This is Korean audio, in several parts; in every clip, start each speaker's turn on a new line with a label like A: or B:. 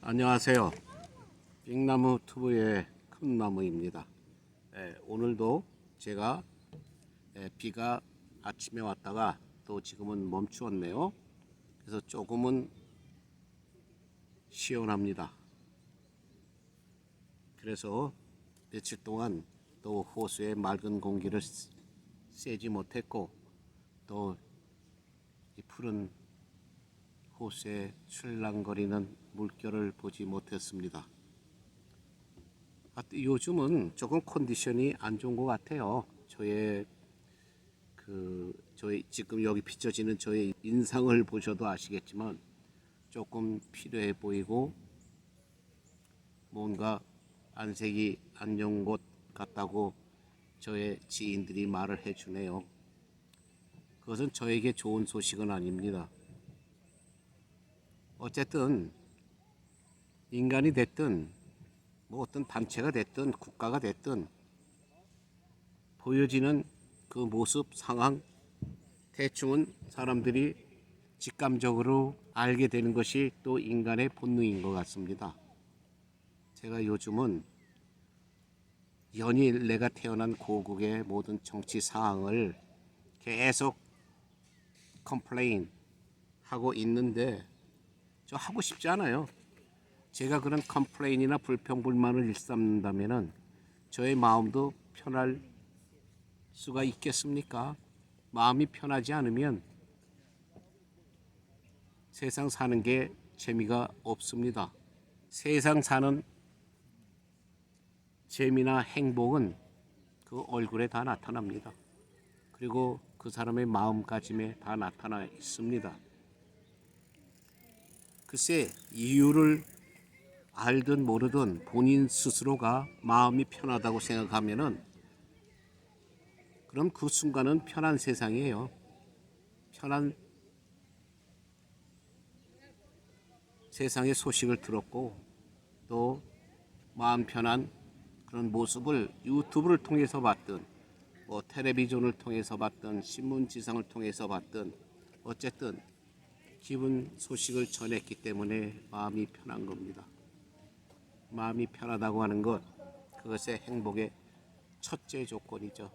A: 안녕하세요. 빅나무 투브의 큰나무입니다. 오늘도 제가 비가 아침에 왔다가 또 지금은 멈추었네요. 그래서 조금은 시원합니다. 그래서 며칠 동안 또 호수의 맑은 공기를 쐬지 못했고 또 이 푸른 호수에 출랑거리는 물결을 보지 못했습니다. 요즘은 조금 컨디션이 안 좋은 것 같아요. 저의 지금 여기 비춰지는 저의 인상을 보셔도 아시겠지만 조금 필요해 보이고 뭔가 안색이 안 좋은 것 같다고 저의 지인들이 말을 해주네요. 그것은 저에게 좋은 소식은 아닙니다. 어쨌든 인간이 됐든 뭐 어떤 단체가 됐든 국가가 됐든 보여지는 그 모습 상황 대충은 사람들이 직감적으로 알게 되는 것이 또 인간의 본능인 것 같습니다. 제가 요즘은 연일 내가 태어난 고국의 모든 정치 상황을 계속 컴플레인 하고 있는데 저 하고 싶지 않아요. 제가 그런 컴플레인이나 불평불만을 일삼는다면 저의 마음도 편할 수가 있겠습니까? 마음이 편하지 않으면 세상 사는 게 재미가 없습니다. 세상 사는 재미나 행복은 그 얼굴에 다 나타납니다. 그리고 그 사람의 마음가짐에 다 나타나 있습니다. 글쎄 이유를 알든 모르든 본인 스스로가 마음이 편하다고 생각하면은 그럼 그 순간은 편한 세상이에요. 편한 세상의 소식을 들었고 또 마음 편한 그런 모습을 유튜브를 통해서 봤든 뭐 텔레비전을 통해서 봤든 신문지상을 통해서 봤든 어쨌든 기분 소식을 전했기 때문에 마음이 편한 겁니다. 마음이 편하다고 하는 것 그것의 행복의 첫째 조건이죠.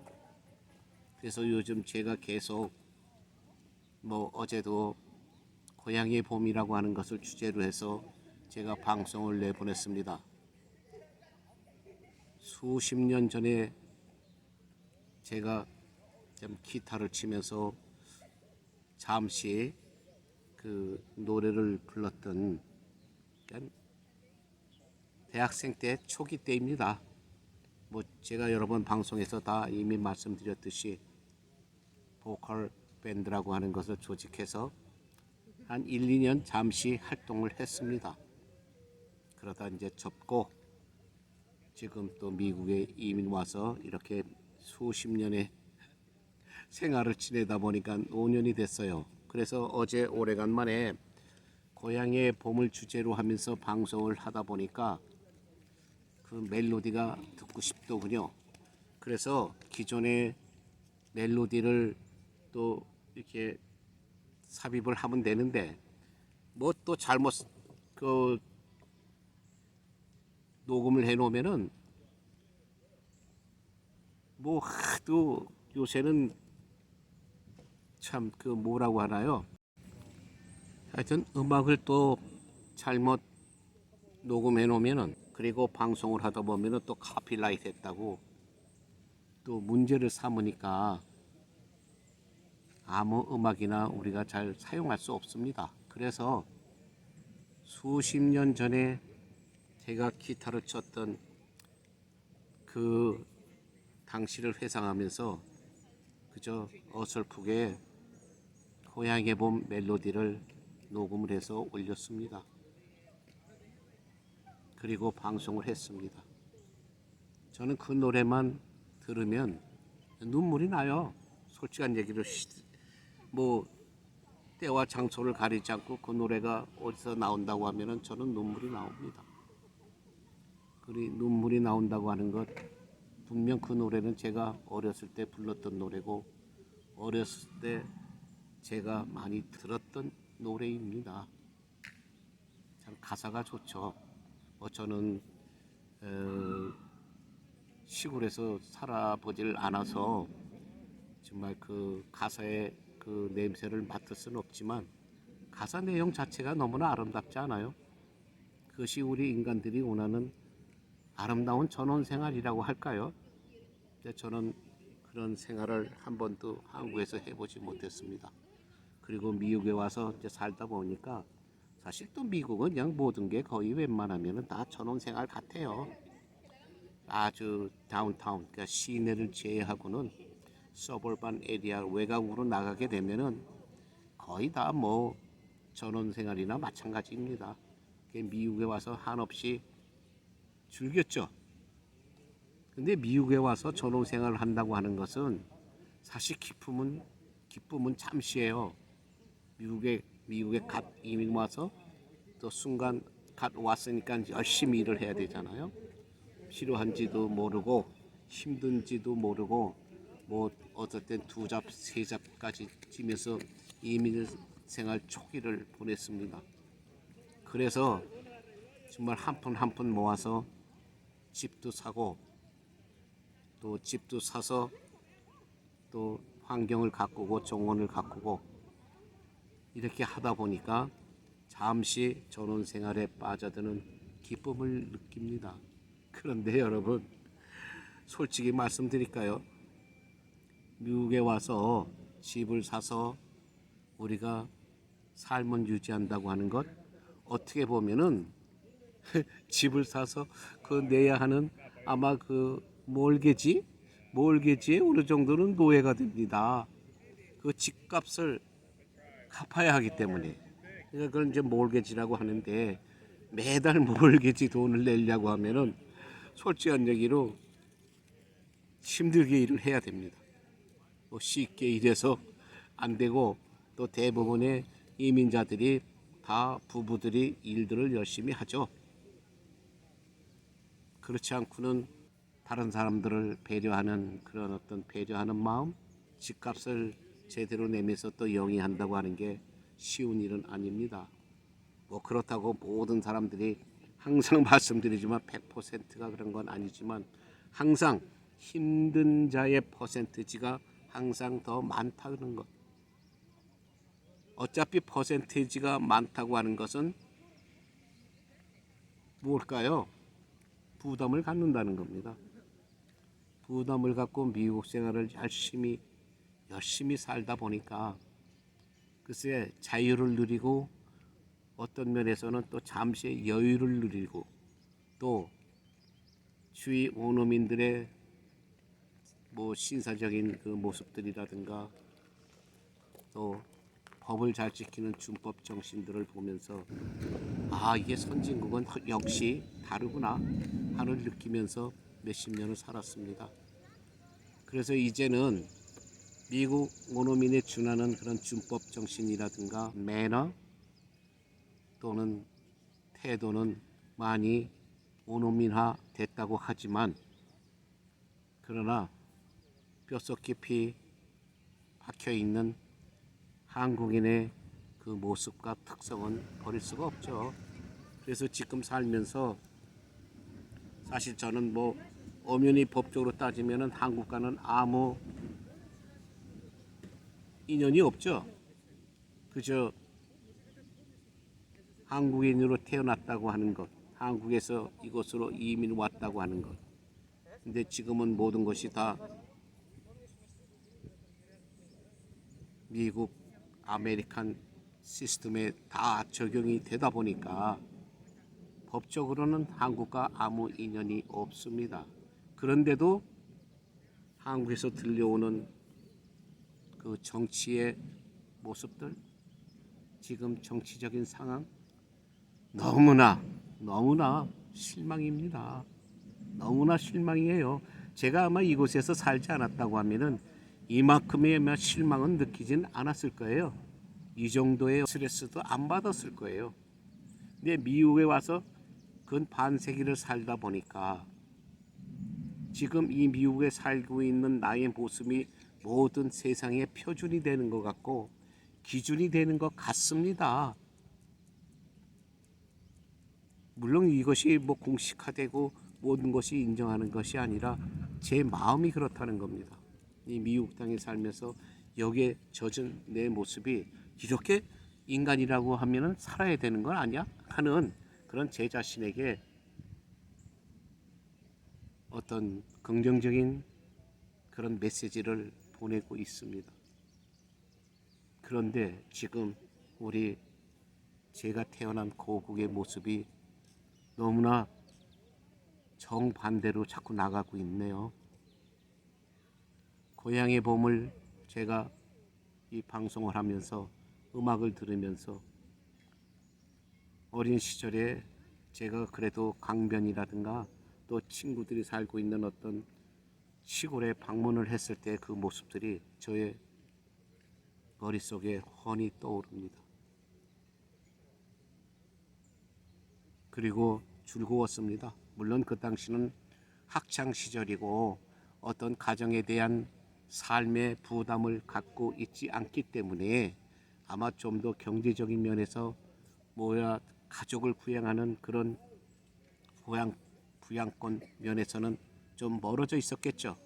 A: 그래서 요즘 제가 계속 뭐 어제도 고향의 봄이라고 하는 것을 주제로 해서 제가 방송을 내보냈습니다. 수십 년 전에 제가 기타를 치면서 잠시 그 노래를 불렀던 대학생 때 초기 때입니다. 뭐 제가 여러 번 방송에서 다 이미 말씀드렸듯이 보컬 밴드라고 하는 것을 조직해서 한 1, 2년 잠시 활동을 했습니다. 그러다 이제 접고 지금 또 미국에 이민 와서 이렇게 수십 년의 생활을 지내다 보니까 5년이 됐어요. 그래서 어제 오래간만에 고향의 봄을 주제로 하면서 방송을 하다 보니까 그 멜로디가 듣고 싶더군요. 그래서 기존의 멜로디를 또 이렇게 삽입을 하면 되는데 뭐 또 잘못 그 녹음을 해 놓으면은 뭐 하도 요새는 참 그 뭐라고 하나요? 하여튼 음악을 또 잘못 녹음해 놓으면은 그리고 방송을 하다 보면은 또 카피라이트 했다고 또 문제를 삼으니까 아무 음악이나 우리가 잘 사용할 수 없습니다. 그래서 수십 년 전에 제가 기타를 쳤던 그 당시를 회상하면서 그저 어설프게 고향의 봄 멜로디를 녹음을 해서 올렸습니다. 그리고 방송을 했습니다. 저는 그 노래만 들으면 눈물이 나요. 솔직한 얘기를 뭐 때와 장소를 가리지 않고 그 노래가 어디서 나온다고 하면은 저는 눈물이 나옵니다. 그리 눈물이 나온다고 하는 것 분명 그 노래는 제가 어렸을 때 불렀던 노래고 어렸을 때 제가 많이 들었던 노래입니다. 참 가사가 좋죠. 저는 시골에서 살아보질 않아서 정말 그 가사의 그 냄새를 맡을 수는 없지만 가사 내용 자체가 너무나 아름답지 않아요? 그것이 우리 인간들이 원하는 아름다운 전원 생활이라고 할까요? 근데 저는 그런 생활을 한 번도 한국에서 해보지 못했습니다. 그리고 미국에 와서 이제 살다 보니까 사실 또 미국은 그냥 모든 게 거의 웬만하면 다 전원 생활 같아요. 아주 다운타운, 그러니까 시내를 제외하고는 서벌반 에리아 외곽으로 나가게 되면은 거의 다 뭐 전원 생활이나 마찬가지입니다. 미국에 와서 한없이 즐겼죠. 근데 미국에 와서 전원 생활을 한다고 하는 것은 사실 기쁨은 잠시예요. 미국에 갓 이민 와서 또 순간 갓 왔으니까 열심히 일을 해야 되잖아요. 필요한지도 모르고 힘든지도 모르고 뭐 어떨 땐 두 잡, 세 잡까지 지면서 이민 생활 초기를 보냈습니다. 그래서 정말 한 푼 한 푼 모아서 집도 사고 또 집도 사서 또 환경을 가꾸고 정원을 가꾸고 이렇게 하다 보니까 잠시 전원 생활에 빠져드는 기쁨을 느낍니다. 그런데 여러분, 솔직히 말씀드릴까요? 미국에 와서 집을 사서 우리가 삶을 유지한다고 하는 것, 어떻게 보면은 집을 사서 그 내야 하는 아마 그 몰개지에 어느 정도는 노예가 됩니다. 그 집값을 갚아야 하기 때문에. 그러니까 그걸 이제 몰개지라고 하는데 매달 몰개지 돈을 내려고 하면은 솔직한 얘기로 힘들게 일을 해야 됩니다. 뭐 쉽게 일해서 안 되고 또 대부분의 이민자들이 다 부부들이 일들을 열심히 하죠. 그렇지 않고는 다른 사람들을 배려하는 그런 어떤 배려하는 마음, 집값을 제대로 내면서 또 영위한다고 하는 게 쉬운 일은 아닙니다. 뭐 그렇다고 모든 사람들이 항상 말씀드리지만 100%가 그런 건 아니지만 항상 힘든 자의 퍼센티지가 항상 더 많다는 것. 어차피 퍼센티지가 많다고 하는 것은 뭘까요? 부담을 갖는다는 겁니다. 부담을 갖고 미국 생활을 열심히 살다 보니까 글쎄 자유를 누리고 어떤 면에서는 또 잠시 여유를 누리고 또 주위 원어민들의 뭐 신사적인 그 모습들이라든가 또 법을 잘 지키는 준법 정신들을 보면서 이게 선진국은 역시 다르구나 하는 느끼면서 몇십 년을 살았습니다. 그래서 이제는 미국 원어민에 준하는 그런 준법 정신이라든가 매너 또는 태도는 많이 원어민화 됐다고 하지만 그러나 뼛속 깊이 박혀있는 한국인의 그 모습과 특성은 버릴 수가 없죠. 그래서 지금 살면서 사실 저는 뭐 엄연히 법적으로 따지면은 한국과는 아무 인연이 없죠. 그저 한국인으로 태어났다고 하는 것, 한국에서 이곳으로 이민 왔다고 하는 것. 근데 지금은 모든 것이 다 미국 아메리칸 시스템에 다 적용이 되다 보니까 법적으로는 한국과 아무 인연이 없습니다. 그런데도 한국에서 들려오는 그 정치의 모습들, 지금 정치적인 상황 너무나 실망입니다. 너무나 실망이에요. 제가 아마 이곳에서 살지 않았다고 하면은 이만큼의 실망은 느끼진 않았을 거예요. 이 정도의 스트레스도 안 받았을 거예요. 근데 미국에 와서 근 반세기를 살다 보니까 지금 이 미국에 살고 있는 나의 모습이 모든 세상의 표준이 되는 것 같고 기준이 되는 것 같습니다. 물론 이것이 뭐 공식화되고 모든 것이 인정하는 것이 아니라 제 마음이 그렇다는 겁니다. 이 미국 땅에 살면서 여기에 젖은 내 모습이 이렇게 인간이라고 하면은 살아야 되는 건 아니야? 하는 그런 제 자신에게 어떤 긍정적인 그런 메시지를 보내고 있습니다. 그런데 지금 우리 제가 태어난 고국의 모습이 너무나 정반대로 자꾸 나가고 있네요. 고향의 봄을 제가 이 방송을 하면서 음악을 들으면서 어린 시절에 제가 그래도 강변이라든가 또 친구들이 살고 있는 어떤 시골에 방문을 했을 때 그 모습들이 저의 머릿속에 훤히 떠오릅니다. 그리고 즐거웠습니다. 물론 그 당시는 학창 시절이고 어떤 가정에 대한 삶의 부담을 갖고 있지 않기 때문에 아마 좀 더 경제적인 면에서 뭐야 가족을 부양하는 그런 부양권 면에서는 좀 멀어져 있었겠죠.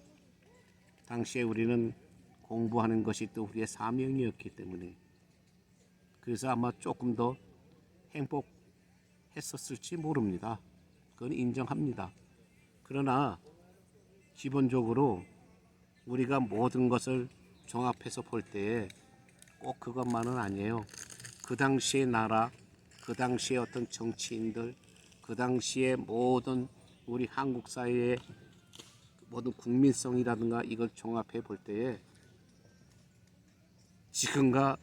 A: 당시에 우리는 공부하는 것이 또 우리의 사명이었기 때문에 그래서 아마 조금 더 행복했었을지 모릅니다. 그건 인정합니다. 그러나 기본적으로 우리가 모든 것을 종합해서 볼 때에 꼭 그것만은 아니에요. 그 당시의 나라, 그 당시의 어떤 정치인들, 그 당시의 모든 우리 한국 사회의 모든 국민성이라든가 이걸 종합해 볼 때에 지금과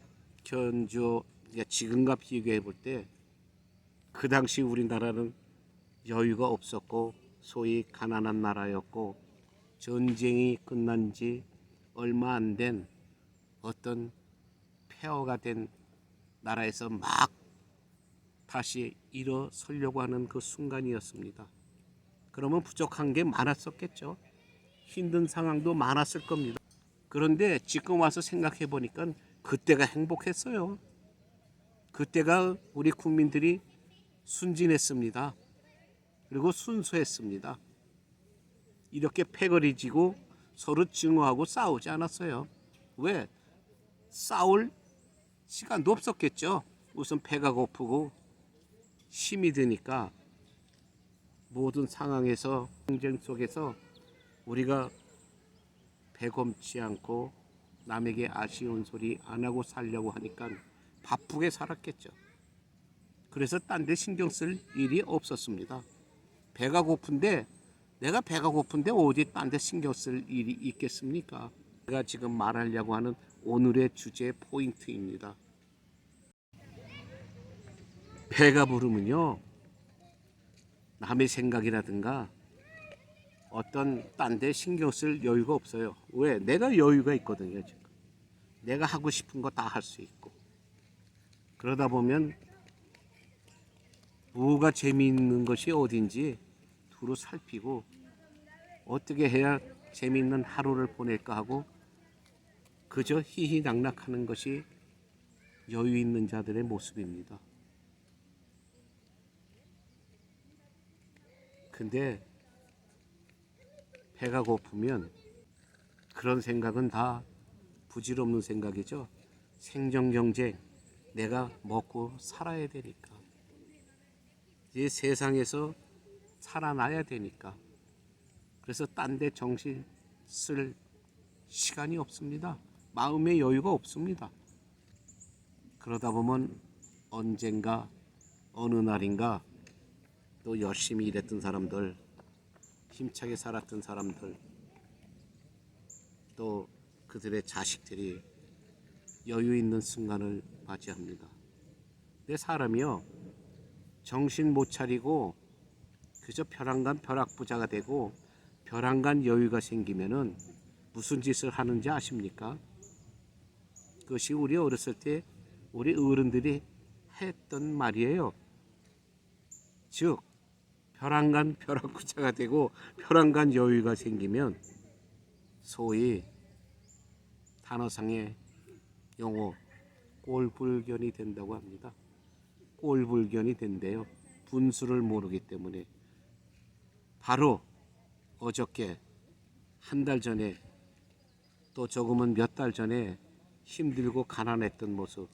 A: 지금과 비교해 볼 때 그 당시 우리나라는 여유가 없었고 소위 가난한 나라였고 전쟁이 끝난 지 얼마 안 된 어떤 폐허가 된 나라에서 막 다시 일어서려고 하는 그 순간이었습니다. 그러면 부족한 게 많았었겠죠. 힘든 상황도 많았을 겁니다. 그런데 지금 와서 생각해 보니까 그때가 행복했어요. 그때가 우리 국민들이 순진했습니다. 그리고 순수했습니다. 이렇게 패거리 지고 서로 증오하고 싸우지 않았어요. 왜? 싸울 시간도 없었겠죠. 우선 배가 고프고 힘이 드니까 모든 상황에서 경쟁 속에서 우리가 배검치 않고 남에게 아쉬운 소리 안 하고 살려고 하니까 바쁘게 살았겠죠. 그래서 딴 데 신경 쓸 일이 없었습니다. 배가 고픈데 내가 배가 고픈데 어디 딴 데 신경 쓸 일이 있겠습니까? 제가 지금 말하려고 하는 오늘의 주제 포인트입니다. 배가 부르면요 남의 생각이라든가 어떤 딴 데 신경 쓸 여유가 없어요. 왜? 내가 여유가 있거든요. 지금. 내가 하고 싶은 거 다 할 수 있고 그러다 보면 뭐가 재미있는 것이 어딘지 두루 살피고 어떻게 해야 재미있는 하루를 보낼까 하고 그저 희희낙낙하는 것이 여유 있는 자들의 모습입니다. 근데 배가 고프면 그런 생각은 다 부질없는 생각이죠. 생존 경쟁, 내가 먹고 살아야 되니까. 이 세상에서 살아나야 되니까. 그래서 딴 데 정신 쓸 시간이 없습니다. 마음의 여유가 없습니다. 그러다 보면 언젠가 어느 날인가 또 열심히 일했던 사람들, 힘차게 살았던 사람들, 또 그들의 자식들이 여유 있는 순간을 맞이합니다. 내 사람이요 정신 못 차리고 그저 벼랑간 벼락부자가 되고 벼랑간 여유가 생기면은 무슨 짓을 하는지 아십니까? 그것이 우리 어렸을 때 우리 어른들이 했던 말이에요. 즉 벼랑간 벼락부자가 되고 벼랑간 여유가 생기면 소위 단어상의 용어 꼴불견이 된다고 합니다. 꼴불견이 된대요. 분수를 모르기 때문에 바로 어저께 한 달 전에 또 조금은 몇 달 전에 힘들고 가난했던 모습,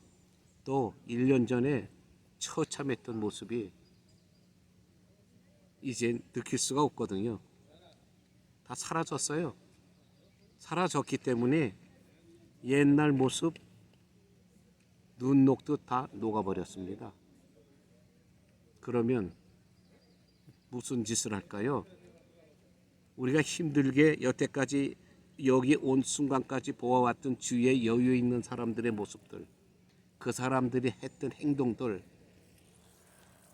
A: 또 1년 전에 처참했던 모습이 이제 느낄 수가 없거든요. 다 사라졌어요. 사라졌기 때문에 옛날 모습 눈 녹듯 다 녹아버렸습니다. 그러면 무슨 짓을 할까요? 우리가 힘들게 여태까지 여기 온 순간까지 보아왔던 주위에 여유 있는 사람들의 모습들, 그 사람들이 했던 행동들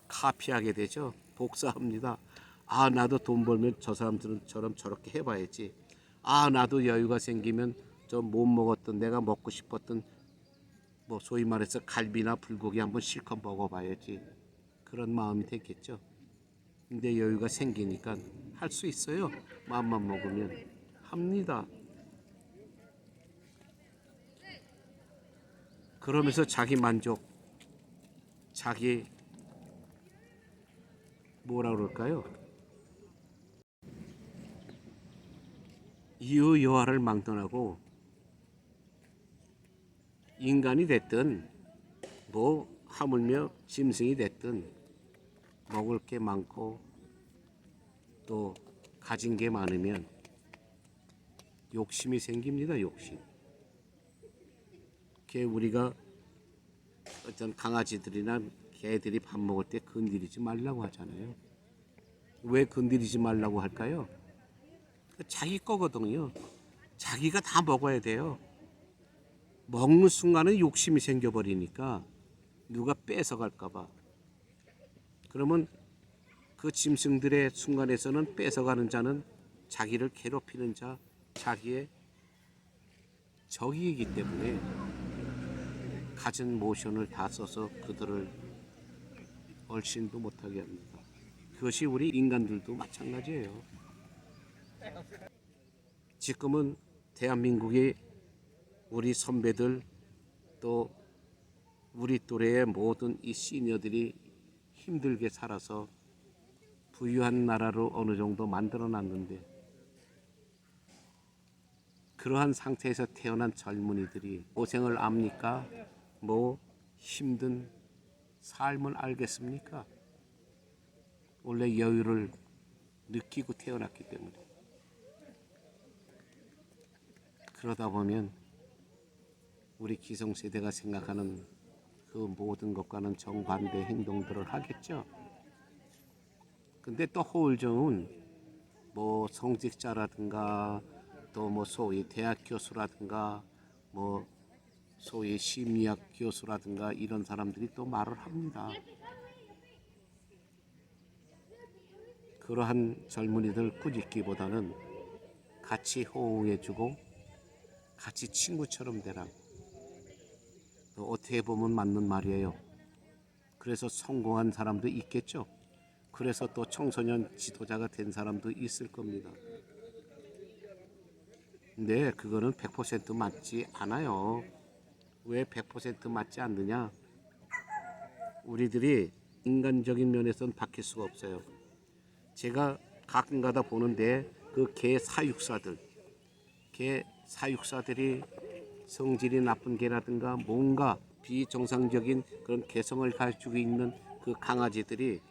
A: 카피하게 되죠. 복사합니다. 아, 나도 돈 벌면 저 사람들처럼 저렇게 해봐야지. 아, 나도 여유가 생기면 저 못 먹었던, 내가 먹고 싶었던 뭐 소위 말해서 갈비나 불고기 한번 실컷 먹어봐야지. 그런 마음이 됐겠죠. 근데 여유가 생기니까 할 수 있어요. 마음만 먹으면 합니다. 그러면서 자기 만족, 자기 뭐라 그럴까요? 이유 여하를 망ton하고 인간이 됐든 뭐 하물며 짐승이 됐든 먹을 게 많고 또 가진 게 많으면 욕심이 생깁니다. 욕심. 우리가 어떤 강아지들이나 개들이 밥 먹을 때 건드리지 말라고 하잖아요. 왜 건드리지 말라고 할까요? 자기 거거든요. 자기가 다 먹어야 돼요. 먹는 순간에 욕심이 생겨버리니까 누가 뺏어갈까봐. 그러면 그 짐승들의 순간에서는 뺏어가는 자는 자기를 괴롭히는 자, 자기의 적이기 때문에 가진 모션을 다 써서 그들을 얼씬도 못하게 합니다. 그것이 우리 인간들도 마찬가지예요. 지금은 대한민국이 우리 선배들 또 우리 또래의 모든 이 시니어들이 힘들게 살아서 부유한 나라로 어느 정도 만들어 놨는데 그러한 상태에서 태어난 젊은이들이 고생을 압니까? 뭐 힘든 삶을 알겠습니까? 원래 여유를 느끼고 태어났기 때문에. 그러다 보면 우리 기성세대가 생각하는 그 모든 것과는 정반대 행동들을 하겠죠. 근데 또 호울정은 뭐 성직자라든가 또 뭐 소위 대학 교수라든가 뭐 소위 심리학 교수라든가 이런 사람들이 또 말을 합니다. 그러한 젊은이들 꾸짖기보다는 같이 호응해주고 같이 친구처럼 되라. 또 어떻게 보면 맞는 말이에요. 그래서 성공한 사람도 있겠죠. 그래서 또 청소년 지도자가 된 사람도 있을 겁니다. 근데 그거는 100% 맞지 않아요. 왜 100% 맞지 않느냐? 우리들이 인간적인 면에서는 바뀔 수가 없어요. 제가 가끔가다 보는데 그 개 사육사들이 성질이 나쁜 개라든가 뭔가 비정상적인 그런 개성을 가지고 있는 그 강아지들이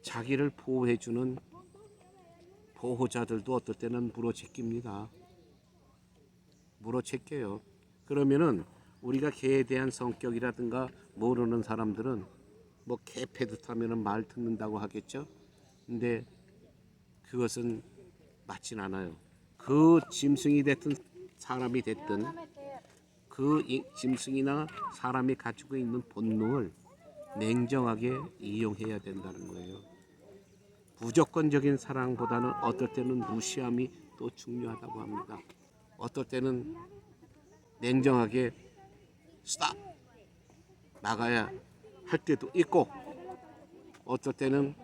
A: 자기를 보호해주는 보호자들도 어떨 때는 물어제낍니다. 물어제껴요. 그러면은 우리가 개에 대한 성격이라든가 모르는 사람들은 뭐 개 패듯 하면은 말 듣는다고 하겠죠. 근데 그것은 맞진 않아요. 그 짐승이 됐든 사람이 됐든 그 짐승이나 사람이 가지고 있는 본능을 냉정하게 이용해야 된다는 거예요. 무조건적인 사랑보다는 어떨 때는 무시함이 또 중요하다고 합니다. 어떨 때는 냉정하게 스탑 나가야 할 때도 있고 어떨 때는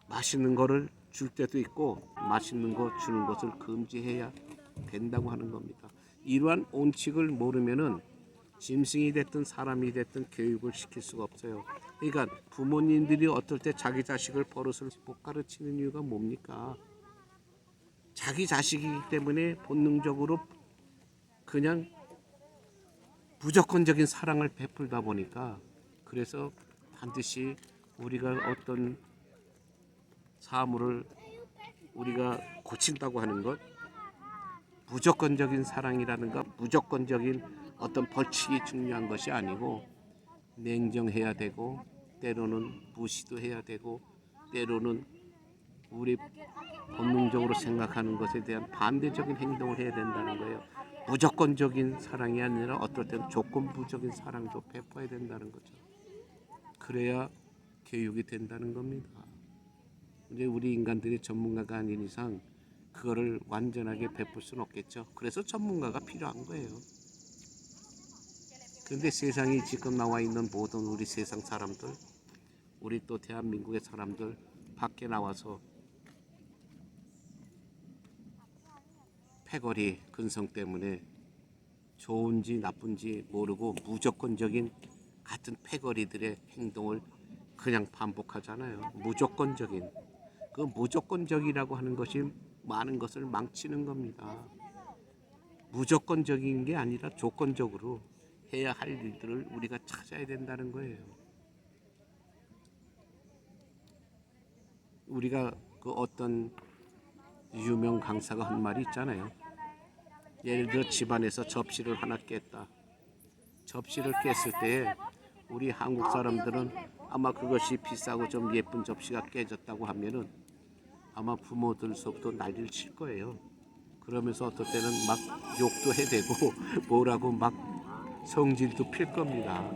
A: 맛있는 거를 줄 때도 있고 맛있는 거 주는 것을 금지해야 된다고 하는 겁니다. 이러한 원칙을 모르면은 짐승이 됐든 사람이 됐든 교육을 시킬 수가 없어요. 그러니까 부모님들이 어떨 때 자기 자식을 버릇을 못 가르치는 이유가 뭡니까? 자기 자식이기 때문에 본능적으로 그냥 무조건적인 사랑을 베풀다 보니까, 그래서 반드시 우리가 어떤 사물을 우리가 고친다고 하는 것, 무조건적인 사랑이라는가 무조건적인 어떤 벌칙이 중요한 것이 아니고 냉정해야 되고, 때로는 무시도 해야 되고, 때로는 우리 본능적으로 생각하는 것에 대한 반대적인 행동을 해야 된다는 거예요. 무조건적인 사랑이 아니라 어떨 때는 조건부적인 사랑도 베풀어야 된다는 거죠. 그래야 교육이 된다는 겁니다. 이제 우리 인간들이 전문가가 아닌 이상 그거를 완전하게 베풀 수는 없겠죠. 그래서 전문가가 필요한 거예요. 그런데 세상에 지금 나와 있는 모든 우리 세상 사람들, 우리 또 대한민국의 사람들 밖에 나와서 패거리 근성 때문에 좋은지 나쁜지 모르고 무조건적인 같은 패거리들의 행동을 그냥 반복하잖아요. 무조건적인. 그 무조건적이라고 하는 것이 많은 것을 망치는 겁니다. 무조건적인 게 아니라 조건적으로 해야 할 일들을 우리가 찾아야 된다는 거예요. 우리가 그 어떤 유명 강사가 한 말이 있잖아요. 예를 들어 집안에서 접시를 하나 깼다. 접시를 깼을 때 우리 한국 사람들은 아마 그것이 비싸고 좀 예쁜 접시가 깨졌다고 하면은 아마 부모들서부터 난리를 칠 거예요. 그러면서 어떨 때는 막 욕도 해대고 뭐라고 막 성질도 필 겁니다.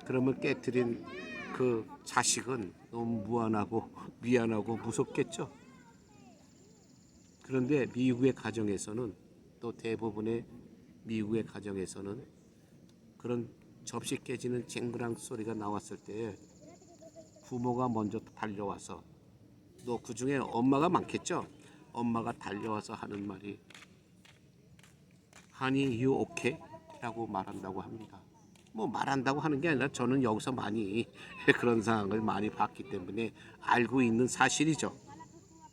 A: 그러면 깨트린 그 자식은 너무 무안하고 미안하고 무섭겠죠. 그런데 미국의 가정에서는, 또 대부분의 미국의 가정에서는 그런 접시 깨지는 쟁그랑 소리가 나왔을 때 부모가 먼저 달려와서, 또 그중에 엄마가 많겠죠. 엄마가 달려와서 하는 말이 Honey, you okay? 라고 말한다고 합니다. 뭐 말한다고 하는 게 아니라 저는 여기서 많이 그런 상황을 많이 봤기 때문에 알고 있는 사실이죠.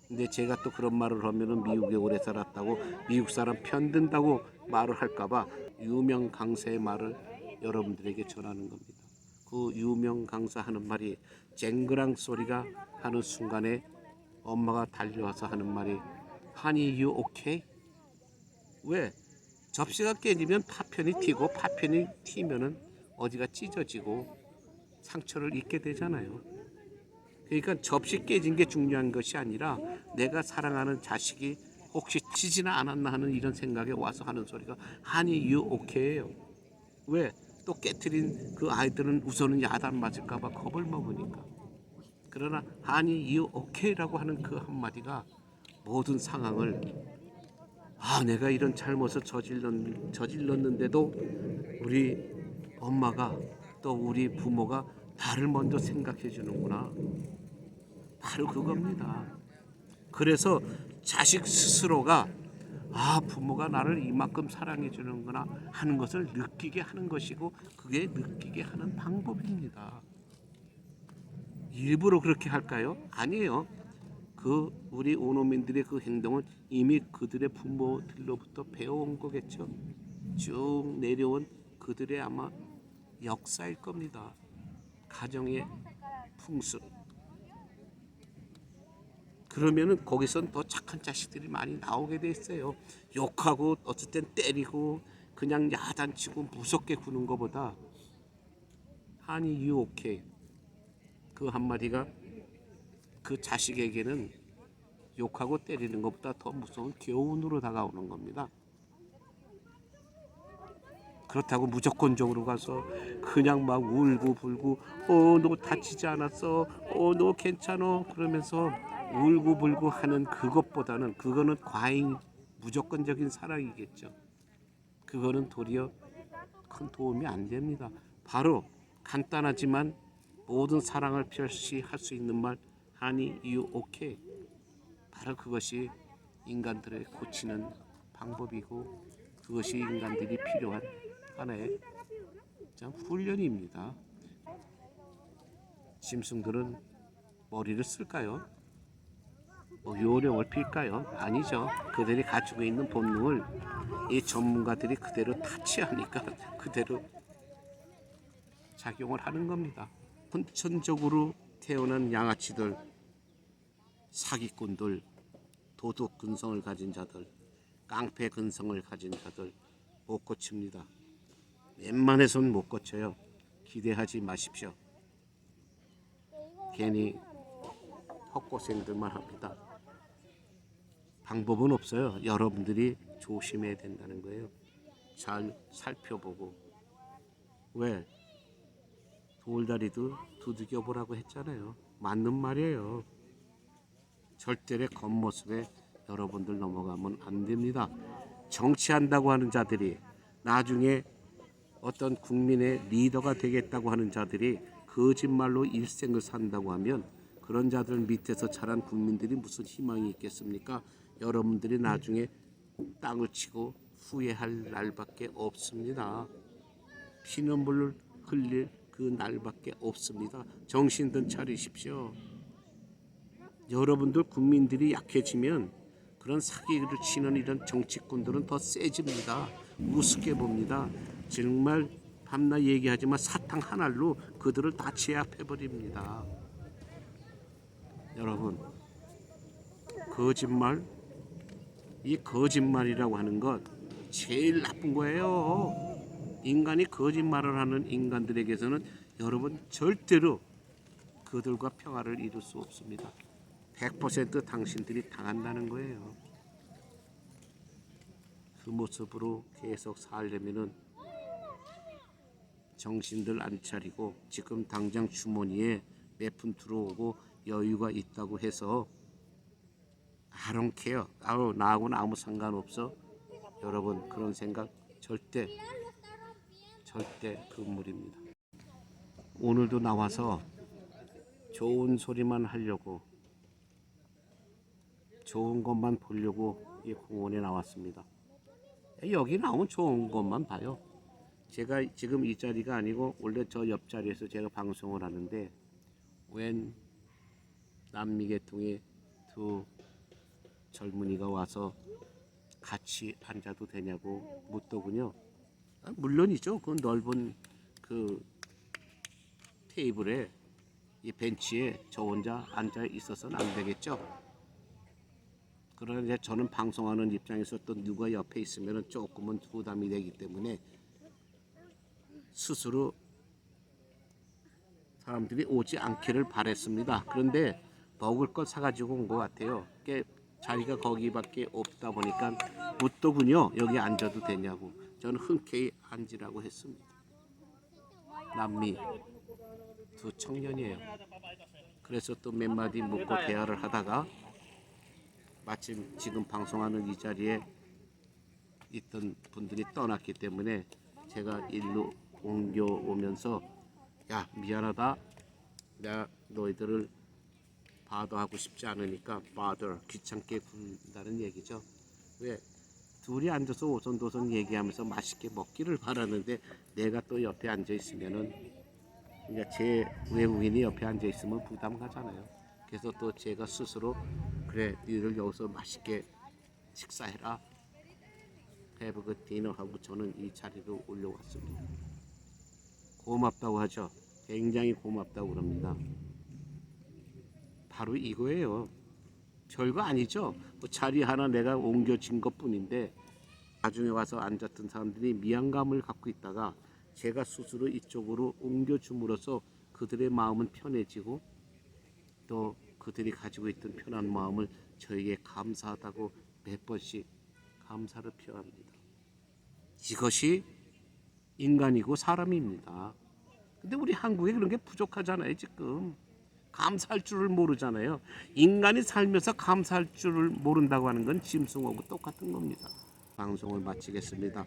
A: 근데 제가 또 그런 말을 하면은 미국에 오래 살았다고 미국 사람 편든다고 말을 할까봐 유명 강사의 말을 여러분들에게 전하는 겁니다. 그 유명 강사 하는 말이 쟁그랑 소리가 하는 순간에 엄마가 달려와서 하는 말이 Honey, you okay? 왜? 접시가 깨지면 파편이 튀고, 파편이 튀면은 어디가 찢어지고 상처를 입게 되잖아요. 그러니까 접시 깨진 게 중요한 것이 아니라 내가 사랑하는 자식이 혹시 치지나 않았나 하는 이런 생각에 와서 하는 소리가 Honey, you okay예요. 왜? 또 깨트린 그 아이들은 우선은 야단 맞을까봐 겁을 먹으니까. 그러나 Honey, you okay라고 하는 그 한마디가 모든 상황을, 내가 이런 잘못을 저질렀는데도 우리 엄마가, 또 우리 부모가 나를 먼저 생각해 주는구나. 바로 그겁니다. 그래서 자식 스스로가 부모가 나를 이만큼 사랑해 주는구나 하는 것을 느끼게 하는 것이고, 그게 느끼게 하는 방법입니다. 일부러 그렇게 할까요? 아니에요. 그 우리 원어민들의 그 행동은 이미 그들의 부모들로부터 배워온 거겠죠. 쭉 내려온 그들의 아마 역사일 겁니다. 가정의 풍습. 그러면은 거기선 더 착한 자식들이 많이 나오게 돼 있어요. 욕하고 어쩔 땐 때리고 그냥 야단치고 무섭게 구는 것보다 Honey, you okay? 그 한마디가 그 자식에게는 욕하고 때리는 것보다 더 무서운 교훈으로 다가오는 겁니다. 그렇다고 무조건적으로 가서 그냥 막 울고 불고 너 다치지 않았어? 너 괜찮어? 그러면서 울고 불고 하는 그것보다는, 그거는 과잉 무조건적인 사랑이겠죠. 그거는 도리어 큰 도움이 안 됩니다. 바로 간단하지만 모든 사랑을 표시할 수 있는 말 Honey, you okay? 바로 그것이 인간들을 고치는 방법이고, 그것이 인간들이 필요한 하나의 훈련입니다. 짐승들은 머리를 쓸까요? 뭐 요령을 필까요? 아니죠. 그들이 가지고 있는 본능을 이 전문가들이 그대로 타치하니까 그대로 작용을 하는 겁니다. 선천적으로 태어난 양아치들, 사기꾼들, 도덕 근성을 가진 자들, 깡패 근성을 가진 자들 못 고칩니다. 웬만해선 못 고쳐요. 기대하지 마십시오. 괜히 헛고생들만 합니다. 방법은 없어요. 여러분들이 조심해야 된다는 거예요. 잘 살펴보고. 왜? 돌다리도 두들겨 보라고 했잖아요. 맞는 말이에요. 절대의 겉모습에 여러분들 넘어가면 안 됩니다. 정치한다고 하는 자들이 나중에 어떤 국민의 리더가 되겠다고 하는 자들이 거짓말로 일생을 산다고 하면 그런 자들 밑에서 자란 국민들이 무슨 희망이 있겠습니까? 여러분들이 나중에 땅을 치고 후회할 날밖에 없습니다. 피눈물을 흘릴 그 날밖에 없습니다. 정신들 차리십시오. 여러분들 국민들이 약해지면 그런 사기를 치는 이런 정치꾼들은 더 세집니다. 우습게 봅니다. 정말 밤낮 얘기하지만 사탕 한 알로 그들을 다 제압해버립니다. 여러분, 거짓말, 이 거짓말이라고 하는 것 제일 나쁜 거예요. 인간이 거짓말을 하는 인간들에게서는 여러분 절대로 그들과 평화를 이룰 수 없습니다. 100% 당신들이 당한다는 거예요. 그 모습으로 계속 살려면은 정신들 안 차리고 지금 당장 주머니에 몇 푼 들어오고 여유가 있다고 해서 I don't care. 나하고는 아무 상관없어. 여러분 그런 생각 절대 금물입니다. 오늘도 나와서 좋은 소리만 하려고 좋은 것만 보려고 이 공원에 나왔습니다. 여기 나오면 좋은 것만 봐요. 제가 지금 이 자리가 아니고 원래 저 옆자리에서 제가 방송을 하는데 웬 남미계통의 두 젊은이가 와서 같이 앉아도 되냐고 묻더군요. 물론이죠. 그 넓은 그 테이블에 이 벤치에 저 혼자 앉아 있어서는 안 되겠죠. 그러나 이제 저는 방송하는 입장에서 또 누가 옆에 있으면 조금은 부담이 되기 때문에 스스로 사람들이 오지 않기를 바랬습니다. 그런데 먹을 거 사가지고 온 것 같아요. 자리가 거기밖에 없다 보니까 묻더군요. 여기 앉아도 되냐고. 저는 흔쾌히 앉으라고 했습니다. 남미 두 청년이에요. 그래서 또 몇 마디 묻고 대화를 하다가 마침 지금 방송하는 이 자리에 있던 분들이 떠났기 때문에 제가 일로 옮겨오면서 야 미안하다. 내가 너희들을 바더하고 싶지 않으니까 바더 귀찮게 군다는 얘기죠. 왜 둘이 앉아서 오손도손 얘기하면서 맛있게 먹기를 바라는데 내가 또 옆에 앉아 있으면은 그러니까 제 외국인이 옆에 앉아 있으면 부담 가잖아요. 그래서 또 제가 스스로 그래 너희들 여기서 맛있게 식사해라. Have a good dinner 하고 저는 이 자리로 올려왔습니다. 고맙다고 하죠. 굉장히 고맙다고 그럽니다. 바로 이거예요. 별거 아니죠. 뭐 자리 하나 내가 옮겨진 것뿐인데 나중에 와서 앉았던 사람들이 미안감을 갖고 있다가 제가 스스로 이쪽으로 옮겨줌으로써 그들의 마음은 편해지고 또 그들이 가지고 있던 편한 마음을 저에게 감사하다고 몇 번씩 감사를 표합니다. 이것이 인간이고 사람입니다. 근데 우리 한국에 그런 게 부족하잖아요. 지금 감사할 줄을 모르잖아요. 인간이 살면서 감사할 줄을 모른다고 하는 건 짐승하고 똑같은 겁니다. 방송을 마치겠습니다.